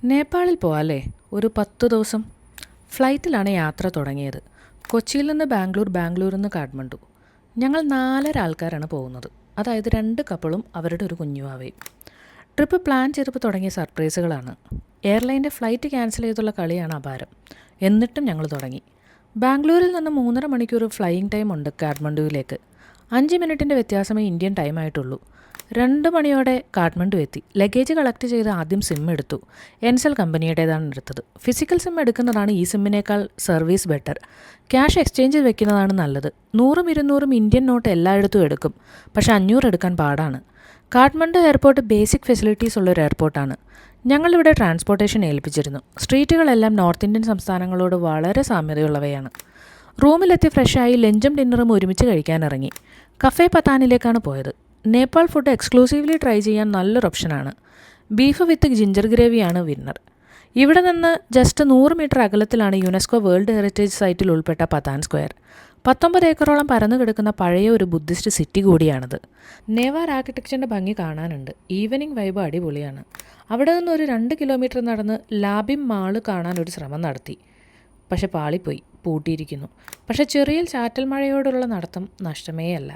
നേപ്പാളിൽ പോവാല്ലേ? ഒരു 10 ദിവസം. ഫ്ലൈറ്റിലാണ് യാത്ര തുടങ്ങിയത്. കൊച്ചിയിൽ നിന്ന് ബാംഗ്ലൂർ, ബാംഗ്ലൂരിൽ നിന്ന് കാഠ്മണ്ഡു. ഞങ്ങൾ 4 ആൾക്കാരാണ് പോകുന്നത്. അതായത് 2 കപ്പിളും അവരുടെ ഒരു കുഞ്ഞുവാവയും. ട്രിപ്പ് പ്ലാൻ ചെയ്തപ്പോൾ തുടങ്ങിയ സർപ്രൈസുകളാണ്. എയർലൈൻ്റെ ഫ്ലൈറ്റ് ക്യാൻസൽ ചെയ്തുള്ള കളിയാണ് അപാരം. എന്നിട്ടും ഞങ്ങൾ തുടങ്ങി. ബാംഗ്ലൂരിൽ നിന്ന് 3.5 മണിക്കൂർ ഫ്ലൈയിങ് ടൈം ഉണ്ട് കാഠ്മണ്ഡുവിലേക്ക്. 5 മിനിറ്റിൻ്റെ വ്യത്യാസമേ ഇന്ത്യൻ ടൈം ആയിട്ടുള്ളൂ. 2 മണിയോടെ കാഠ്മണ്ഡു എത്തി. ലഗേജ് കളക്ട് ചെയ്ത് ആദ്യം സിം എടുത്തു. എൻസെൽ കമ്പനിയുടേതാണ് എടുത്തത്. ഫിസിക്കൽ സിം എടുക്കുന്നതാണ് ഈ സിമ്മിനേക്കാൾ സർവീസ് ബെറ്റർ. ക്യാഷ് എക്സ്ചേഞ്ച് വെക്കുന്നതാണ് നല്ലത്. 100ഉം 200ഉം ഇന്ത്യൻ നോട്ട് എല്ലായിടത്തും എടുക്കും. പക്ഷേ 500 എടുക്കാൻ പാടാണ്. കാഠ്മണ്ഡു എയർപോർട്ട് ബേസിക് ഫെസിലിറ്റീസ് ഉള്ളൊരു എയർപോർട്ടാണ്. ഞങ്ങളിവിടെ ട്രാൻസ്പോർട്ടേഷൻ ഏൽപ്പിച്ചിരുന്നു. സ്ട്രീറ്റുകളെല്ലാം നോർത്ത് ഇന്ത്യൻ സംസ്ഥാനങ്ങളോട് വളരെ സാമ്യതയുള്ളവയാണ്. റൂമിലെത്തി ഫ്രഷായി ലഞ്ചും ഡിന്നറും ഒരുമിച്ച് കഴിക്കാനിറങ്ങി. കഫേ പത്താനിലേക്കാണ് പോയത്. നേപ്പാൾ ഫുഡ് എക്സ്ക്ലൂസീവ്ലി ട്രൈ ചെയ്യാൻ നല്ലൊരു ഓപ്ഷനാണ്. ബീഫ് വിത്ത് ജിഞ്ചർ ഗ്രേവിയാണ് വിന്നർ. ഇവിടെ നിന്ന് ജസ്റ്റ് 100 മീറ്റർ അകലത്തിലാണ് യുനെസ്കോ വേൾഡ് ഹെറിറ്റേജ് സൈറ്റിൽ ഉൾപ്പെട്ട പത്താൻ സ്ക്വയർ. 19 ഏക്കറോളം പരന്നു കിടക്കുന്ന പഴയ ഒരു ബുദ്ധിസ്റ്റ് സിറ്റി കൂടിയാണിത്. നേവാർ ആർക്കിടെക്ചറിൻ്റെ ഭംഗി കാണാനുണ്ട്. ഈവനിങ് വൈബ് അടിപൊളിയാണ്. അവിടെ നിന്ന് ഒരു 2 കിലോമീറ്റർ നടന്ന് ലാബിം മാള് കാണാനൊരു ശ്രമം നടത്തി. പക്ഷെ പാളിപ്പോയി, പൂട്ടിയിരിക്കുന്നു. പക്ഷെ ചെറിയ ചാറ്റൽ മഴയോടുള്ള നടത്തം നഷ്ടമേ അല്ല.